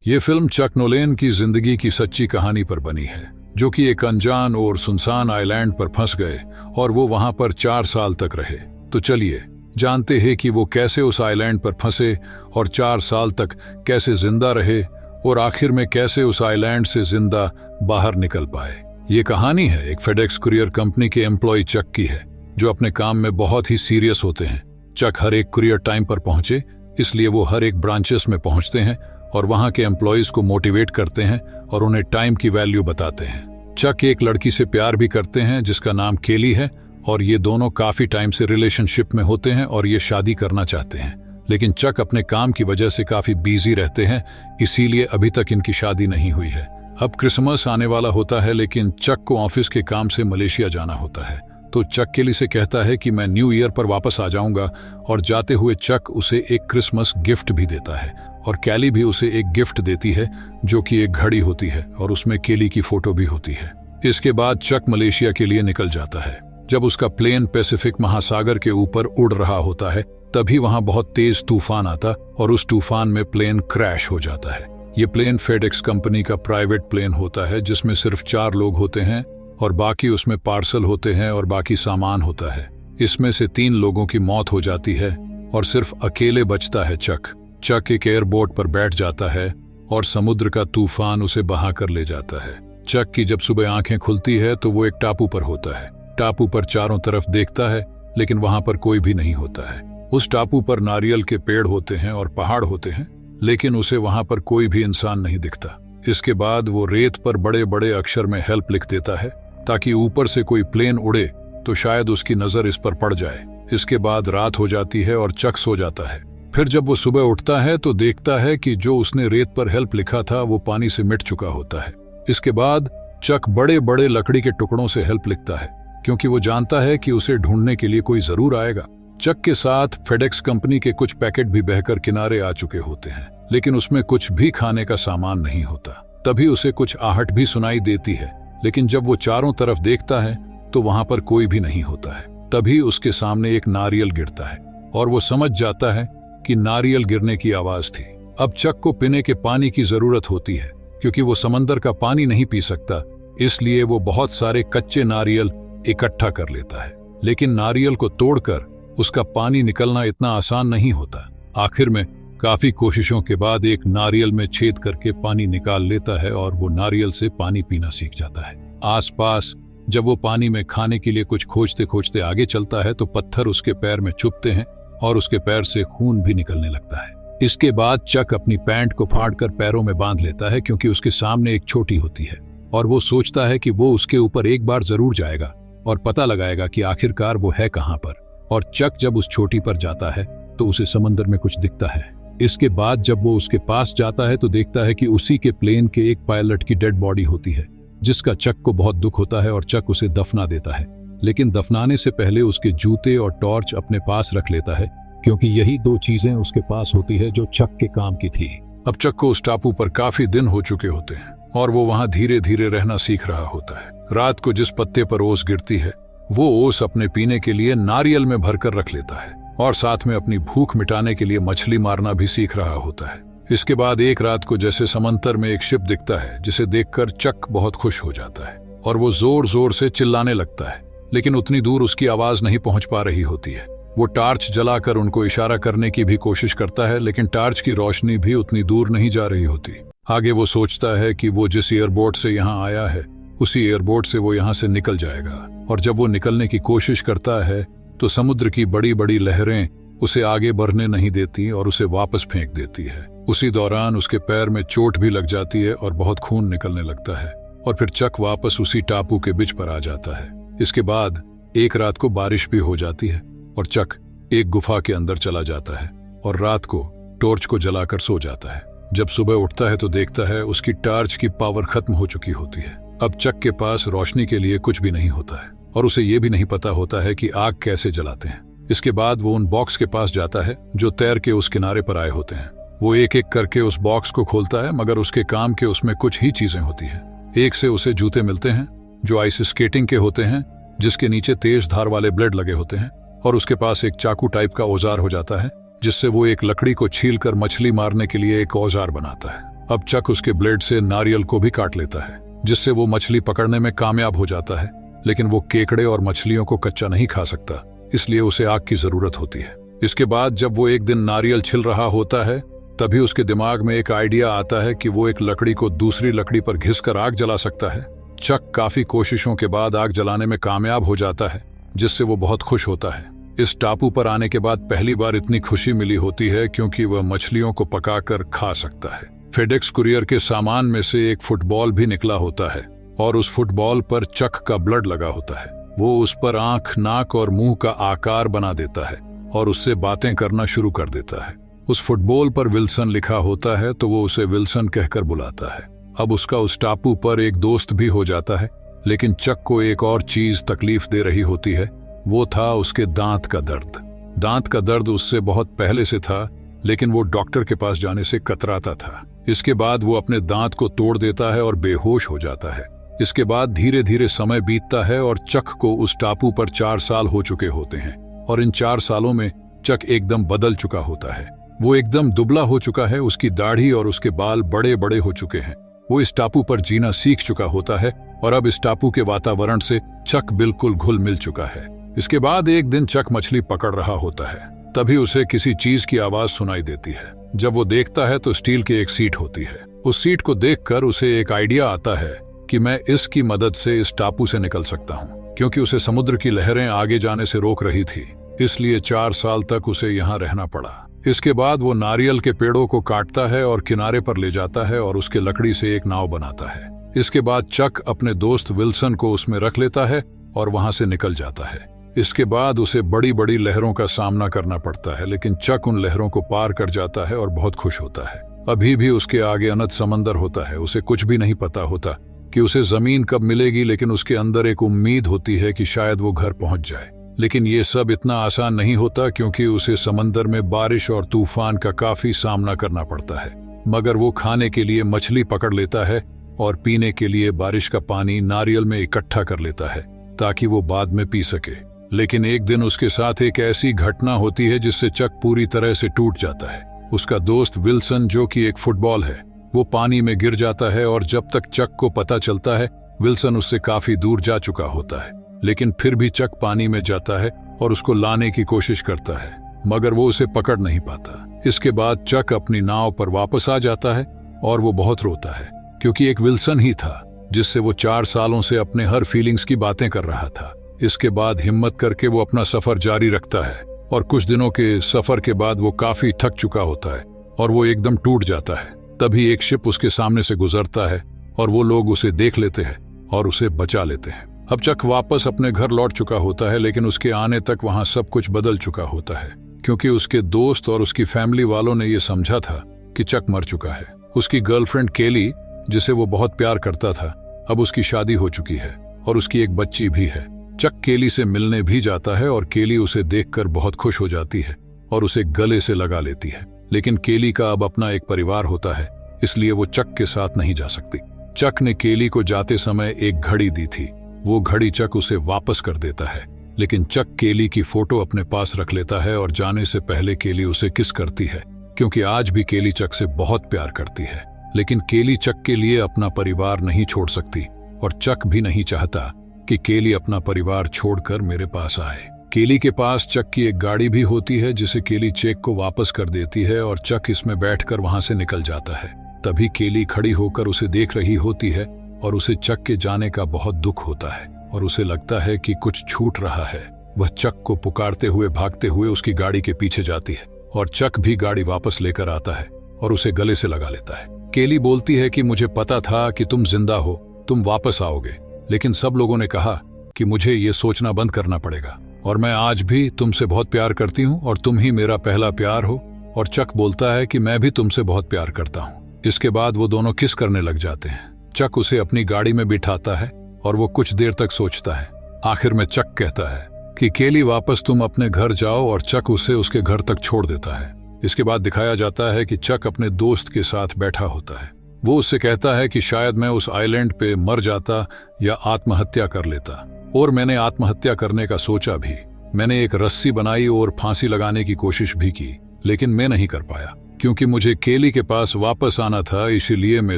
ये फिल्म चक नोलेन की जिंदगी की सच्ची कहानी पर बनी है, जो कि एक अनजान और सुनसान आइलैंड पर फंस गए और वो वहां पर 4 साल तक रहे। तो चलिए जानते हैं कि वो कैसे उस आइलैंड पर फंसे और 4 साल तक कैसे जिंदा रहे और आखिर में कैसे उस आइलैंड से जिंदा बाहर निकल पाए। ये कहानी है एक फेडेक्स कुरियर कंपनी के एम्प्लॉय चक की है, जो अपने काम में बहुत ही सीरियस होते हैं। चक हर एक कुरियर टाइम पर पहुंचे, इसलिए वो हर एक ब्रांचेस में पहुंचते हैं और वहां के एम्प्लॉयज को मोटिवेट करते हैं और उन्हें टाइम की वैल्यू बताते हैं। चक एक लड़की से प्यार भी करते हैं जिसका नाम केली है और ये दोनों काफी टाइम से रिलेशनशिप में होते हैं और ये शादी करना चाहते हैं, लेकिन चक अपने काम की वजह से काफी बिजी रहते हैं, इसीलिए अभी तक इनकी शादी नहीं हुई है। अब क्रिसमस आने वाला होता है, लेकिन चक को ऑफिस के काम से मलेशिया जाना होता है, तो चक केली से कहता है कि मैं न्यू ईयर पर वापस आ जाऊंगा और जाते हुए चक उसे एक क्रिसमस गिफ्ट भी देता है और केली भी उसे एक गिफ्ट देती है जो कि एक घड़ी होती है और उसमें केली की फोटो भी होती है। इसके बाद चक मलेशिया के लिए निकल जाता है। जब उसका प्लेन पैसिफिक महासागर के ऊपर उड़ रहा होता है, तभी वहां बहुत तेज तूफान आता और उस तूफान में प्लेन क्रैश हो जाता है। ये प्लेन फेडेक्स कंपनी का प्राइवेट प्लेन होता है जिसमें सिर्फ 4 लोग होते हैं और बाकी उसमें पार्सल होते हैं और बाकी सामान होता है। इसमें से 3 लोगों की मौत हो जाती है और सिर्फ अकेले बचता है चक। चक एक एयरबोट पर बैठ जाता है और समुद्र का तूफान उसे बहा कर ले जाता है। चक की जब सुबह आंखें खुलती है तो वो एक टापू पर होता है। टापू पर चारों तरफ देखता है, लेकिन वहां पर कोई भी नहीं होता है। उस टापू पर नारियल के पेड़ होते हैं और पहाड़ होते हैं, लेकिन उसे वहां पर कोई भी इंसान नहीं दिखता। इसके बाद वो रेत पर बड़े बड़े अक्षर में हेल्प लिख देता है, ताकि ऊपर से कोई प्लेन उड़े तो शायद उसकी नजर इस पर पड़ जाए। इसके बाद रात हो जाती है और चक सो जाता है। फिर जब वो सुबह उठता है तो देखता है कि जो उसने रेत पर हेल्प लिखा था वो पानी से मिट चुका होता है। इसके बाद चक बड़े बड़े लकड़ी के टुकड़ों से हेल्प लिखता है, क्योंकि वो जानता है कि उसे ढूंढने के लिए कोई जरूर आएगा। चक के साथ फेडेक्स कंपनी के कुछ पैकेट भी बहकर किनारे आ चुके होते हैं, लेकिन उसमें कुछ भी खाने का सामान नहीं होता। तभी उसे कुछ आहट भी सुनाई देती है, लेकिन जब वो चारों तरफ देखता है तो वहां पर कोई भी नहीं होता है। तभी उसके सामने एक नारियल गिरता है और वो समझ जाता है कि नारियल गिरने की आवाज थी। अब चक को पीने के पानी की जरूरत होती है, क्योंकि वो समंदर का पानी नहीं पी सकता, इसलिए वो बहुत सारे कच्चे नारियल इकट्ठा कर लेता है। लेकिन नारियल को तोड़कर उसका पानी निकलना इतना आसान नहीं होता। आखिर में काफी कोशिशों के बाद एक नारियल में छेद करके पानी निकाल लेता है और वो नारियल से पानी पीना सीख जाता है। आसपास जब वो पानी में खाने के लिए कुछ खोजते खोजते आगे चलता है तो पत्थर उसके पैर में चुभते हैं और उसके पैर से खून भी निकलने लगता है। इसके बाद चक अपनी पैंट को फाड़कर पैरों में बांध लेता है, क्योंकि उसके सामने एक चोटी होती है और वो सोचता है कि वो उसके ऊपर एक बार जरूर जाएगा और पता लगाएगा कि आखिरकार वो है कहां पर। और चक जब उस चोटी पर जाता है तो उसे समंदर में कुछ दिखता है। इसके बाद जब वो उसके पास जाता है तो देखता है कि उसी के प्लेन के एक पायलट की डेड बॉडी होती है, जिसका चक को बहुत दुख होता है और चक उसे दफना देता है। लेकिन दफनाने से पहले उसके जूते और टॉर्च अपने पास रख लेता है, क्योंकि यही 2 चीजें उसके पास होती है जो चक के काम की थी। अब चक को उस टापू पर काफी दिन हो चुके होते हैं और वो वहां धीरे धीरे रहना सीख रहा होता है। रात को जिस पत्ते पर ओस गिरती है वो ओस अपने पीने के लिए नारियल में भरकर रख लेता है और साथ में अपनी भूख मिटाने के लिए मछली मारना भी सीख रहा होता है। इसके बाद एक रात को जैसे समंदर में एक शिप दिखता है, जिसे देखकर चक बहुत खुश हो जाता है और वो जोर जोर से चिल्लाने लगता है, लेकिन उतनी दूर उसकी आवाज नहीं पहुंच पा रही होती है। वो टार्च जलाकर उनको इशारा करने की भी कोशिश करता है, लेकिन टार्च की रोशनी भी उतनी दूर नहीं जा रही होती। आगे वो सोचता है कि वो जिस एयरबोट से यहाँ आया है उसी एयरबोट से वो यहाँ से निकल जाएगा, और जब वो निकलने की कोशिश करता है तो समुद्र की बड़ी बड़ी लहरें उसे आगे बढ़ने नहीं देती और उसे वापस फेंक देती है। उसी दौरान उसके पैर में चोट भी लग जाती है और बहुत खून निकलने लगता है और फिर चक वापस उसी टापू के बीच पर आ जाता है। इसके बाद एक रात को बारिश भी हो जाती है और चक एक गुफा के अंदर चला जाता है और रात को टॉर्च को जलाकर सो जाता है। जब सुबह उठता है तो देखता है उसकी टॉर्च की पावर खत्म हो चुकी होती है। अब चक के पास रोशनी के लिए कुछ भी नहीं होता है और उसे ये भी नहीं पता होता है कि आग कैसे जलाते हैं। इसके बाद वो उन बॉक्स के पास जाता है जो तैर के उस किनारे पर आए होते हैं। वो एक एक करके उस बॉक्स को खोलता है, मगर उसके काम के उसमें कुछ ही चीजें होती हैं। एक से उसे जूते मिलते हैं जो आइस स्केटिंग के होते हैं, जिसके नीचे तेज धार वाले ब्लेड लगे होते हैं, और उसके पास एक चाकू टाइप का औजार हो जाता है, जिससे वो एक लकड़ी को छीलकर मछली मारने के लिए एक औजार बनाता है। अब चक उसके ब्लेड से नारियल को भी काट लेता है, जिससे वो मछली पकड़ने में कामयाब हो जाता है। लेकिन वो केकड़े और मछलियों को कच्चा नहीं खा सकता, इसलिए उसे आग की जरूरत होती है। इसके बाद जब वो एक दिन नारियल छिल रहा होता है, तभी उसके दिमाग में एक आइडिया आता है कि वो एक लकड़ी को दूसरी लकड़ी पर घिसकर आग जला सकता है। चक काफी कोशिशों के बाद आग जलाने में कामयाब हो जाता है, जिससे वो बहुत खुश होता है। इस टापू पर आने के बाद पहली बार इतनी खुशी मिली होती है क्योंकि वह मछलियों को पकाकर खा सकता है। फेडेक्स कुरियर के सामान में से एक फुटबॉल भी निकला होता है और उस फुटबॉल पर चक का ब्लड लगा होता है। वो उस पर आंख, नाक और मुंह का आकार बना देता है और उससे बातें करना शुरू कर देता है। उस फुटबॉल पर विल्सन लिखा होता है तो वो उसे विल्सन कहकर बुलाता है। अब उसका उस टापू पर एक दोस्त भी हो जाता है, लेकिन चक को एक और चीज तकलीफ दे रही होती है। वो था उसके दांत का दर्द। दांत का दर्द उससे बहुत पहले से था, लेकिन वो डॉक्टर के पास जाने से कतराता था। इसके बाद वो अपने दांत को तोड़ देता है और बेहोश हो जाता है। इसके बाद धीरे धीरे समय बीतता है और चक को उस टापू पर 4 साल हो चुके होते हैं और इन 4 सालों में चक एकदम बदल चुका होता है। वो एकदम दुबला हो चुका है, उसकी दाढ़ी और उसके बाल बड़े बड़े हो चुके हैं। वो इस टापू पर जीना सीख चुका होता है और अब इस टापू के वातावरण से चक बिल्कुल घुल मिल चुका है। इसके बाद एक दिन चक मछली पकड़ रहा होता है, तभी उसे किसी चीज की आवाज सुनाई देती है। जब वो देखता है तो स्टील की एक सीट होती है। उस सीट को देखकर उसे एक आइडिया आता है कि मैं इसकी मदद से इस टापू से निकल सकता हूँ, क्योंकि उसे समुद्र की लहरें आगे जाने से रोक रही थी। इसलिए 4 साल तक उसे यहाँ रहना पड़ा। इसके बाद वो नारियल के पेड़ों को काटता है और किनारे पर ले जाता है और उसके लकड़ी से एक नाव बनाता है। इसके बाद चक अपने दोस्त विल्सन को उसमें रख लेता है और वहां से निकल जाता है। इसके बाद उसे बड़ी बड़ी लहरों का सामना करना पड़ता है, लेकिन चक उन लहरों को पार कर जाता है और बहुत खुश होता है। अभी भी उसके आगे अनंत समंदर होता है। उसे कुछ भी नहीं पता होता कि उसे जमीन कब मिलेगी, लेकिन उसके अंदर एक उम्मीद होती है कि शायद वो घर पहुंच जाए। लेकिन ये सब इतना आसान नहीं होता, क्योंकि उसे समंदर में बारिश और तूफान का काफी सामना करना पड़ता है। मगर वो खाने के लिए मछली पकड़ लेता है और पीने के लिए बारिश का पानी नारियल में इकट्ठा कर लेता है ताकि वो बाद में पी सके। लेकिन एक दिन उसके साथ एक ऐसी घटना होती है जिससे चक पूरी तरह से टूट जाता है। उसका दोस्त विल्सन, जो कि एक फुटबॉल है, वो पानी में गिर जाता है और जब तक चक को पता चलता है विल्सन उससे काफी दूर जा चुका होता है। लेकिन फिर भी चक पानी में जाता है और उसको लाने की कोशिश करता है, मगर वो उसे पकड़ नहीं पाता। इसके बाद चक अपनी नाव पर वापस आ जाता है और वो बहुत रोता है, क्योंकि एक विल्सन ही था जिससे वो 4 सालों से अपने हर फीलिंग्स की बातें कर रहा था। इसके बाद हिम्मत करके वो अपना सफर जारी रखता है और कुछ दिनों के सफर के बाद वो काफी थक चुका होता है और वो एकदम टूट जाता है। तभी एक शिप उसके सामने से गुजरता है और वो लोग उसे देख लेते हैं और उसे बचा लेते हैं। अब चक वापस अपने घर लौट चुका होता है, लेकिन उसके आने तक वहां सब कुछ बदल चुका होता है, क्योंकि उसके दोस्त और उसकी फैमिली वालों ने ये समझा था कि चक मर चुका है। उसकी गर्लफ्रेंड केली, जिसे वो बहुत प्यार करता था, अब उसकी शादी हो चुकी है और उसकी एक बच्ची भी है। चक केली से मिलने भी जाता है और केली उसे देखकर बहुत खुश हो जाती है और उसे गले से लगा लेती है। लेकिन केली का अब अपना एक परिवार होता है, इसलिए वो चक के साथ नहीं जा सकती। चक ने केली को जाते समय एक घड़ी दी थी। वो घड़ी चक उसे वापस कर देता है, लेकिन चक केली की फोटो अपने पास रख लेता है और जाने से पहले केली उसे किस करती है, क्योंकि आज भी केली चक से बहुत प्यार करती है। लेकिन केली चक के लिए अपना परिवार नहीं छोड़ सकती और चक भी नहीं चाहता कि केली अपना परिवार छोड़कर मेरे पास आए। केली के पास चक की एक गाड़ी भी होती है, जिसे केली चेक को वापस कर देती है और चक इसमें बैठकर वहां से निकल जाता है। तभी केली खड़ी होकर उसे देख रही होती है और उसे चक के जाने का बहुत दुख होता है और उसे लगता है कि कुछ छूट रहा है। वह चक को पुकारते हुए भागते हुए उसकी गाड़ी के पीछे जाती है और चक भी गाड़ी वापस लेकर आता है और उसे गले से लगा लेता है। केली बोलती है कि मुझे पता था कि तुम जिंदा हो, तुम वापस आओगे, लेकिन सब लोगों ने कहा कि मुझे ये सोचना बंद करना पड़ेगा और मैं आज भी तुमसे बहुत प्यार करती हूँ और तुम ही मेरा पहला प्यार हो। और चक बोलता है कि मैं भी तुमसे बहुत प्यार करता हूँ। इसके बाद वो दोनों किस करने लग जाते हैं। चक उसे अपनी गाड़ी में बिठाता है और वो कुछ देर तक सोचता है। आखिर में चक कहता है कि केली वापस तुम अपने घर जाओ, और चक उसे उसके घर तक छोड़ देता है। इसके बाद दिखाया जाता है कि चक अपने दोस्त के साथ बैठा होता है। वो उससे कहता है कि शायद मैं उस आइलैंड पे मर जाता या आत्महत्या कर लेता, और मैंने आत्महत्या करने का सोचा भी। मैंने एक रस्सी बनाई और फांसी लगाने की कोशिश भी की, लेकिन मैं नहीं कर पाया। क्योंकि मुझे केली के पास वापस आना था, इसीलिए मैं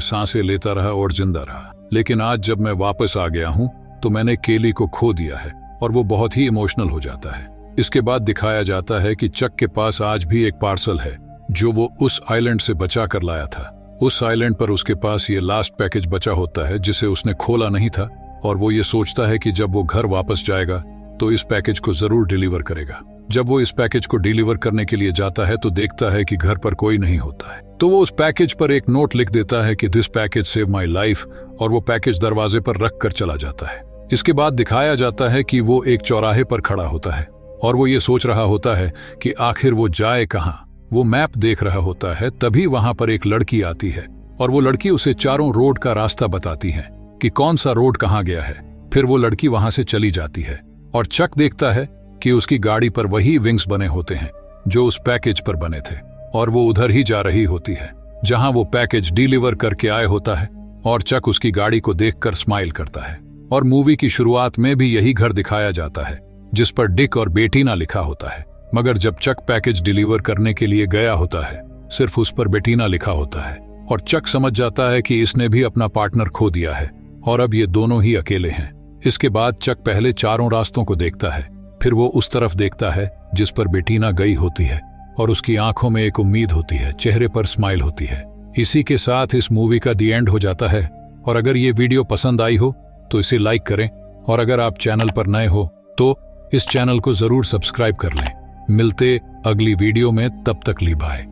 सांसें लेता रहा और जिंदा रहा। लेकिन आज जब मैं वापस आ गया हूँ तो मैंने केली को खो दिया है और वो बहुत ही इमोशनल हो जाता है। इसके बाद दिखाया जाता है कि चक के पास आज भी एक पार्सल है जो वो उस आइलैंड से बचा कर लाया था। उस आइलैंड पर उसके पास ये लास्ट पैकेज बचा होता है जिसे उसने खोला नहीं था, और वो ये सोचता है कि जब वो घर वापस जाएगा तो इस पैकेज को जरूर डिलीवर करेगा। जब वो इस पैकेज को डिलीवर करने के लिए जाता है तो देखता है कि घर पर कोई नहीं होता है, तो वो उस पैकेज पर एक नोट लिख देता है कि this package save my life, और वो पैकेज दरवाजे पर रख कर चला जाता है। इसके बाद दिखाया जाता है कि वो एक चौराहे पर खड़ा होता है और वो ये सोच रहा होता है कि आखिर वो जाए कहाँ। वो मैप देख रहा होता है, तभी वहां पर एक लड़की आती है और वो लड़की उसे चारों रोड का रास्ता बताती है कि कौन सा रोड कहाँ गया है। फिर वो लड़की वहां से चली जाती है और चक देखता है कि उसकी गाड़ी पर वही विंग्स बने होते हैं जो उस पैकेज पर बने थे, और वो उधर ही जा रही होती है जहां वो पैकेज डिलीवर करके आए होता है। और चक उसकी गाड़ी को देखकर स्माइल करता है। और मूवी की शुरुआत में भी यही घर दिखाया जाता है जिस पर डिक और बेटीना लिखा होता है, मगर जब चक पैकेज डिलीवर करने के लिए गया होता है सिर्फ उस पर बेटीना लिखा होता है, और चक समझ जाता है कि इसने भी अपना पार्टनर खो दिया है और अब ये दोनों ही अकेले हैं। इसके बाद चक पहले चारों रास्तों को देखता है, फिर वो उस तरफ देखता है जिस पर बेटीना गई होती है, और उसकी आंखों में एक उम्मीद होती है, चेहरे पर स्माइल होती है। इसी के साथ इस मूवी का दी एंड हो जाता है। और अगर ये वीडियो पसंद आई हो तो इसे लाइक करें, और अगर आप चैनल पर नए हो तो इस चैनल को जरूर सब्सक्राइब कर लें। मिलते अगली वीडियो में, तब तक ली बाय।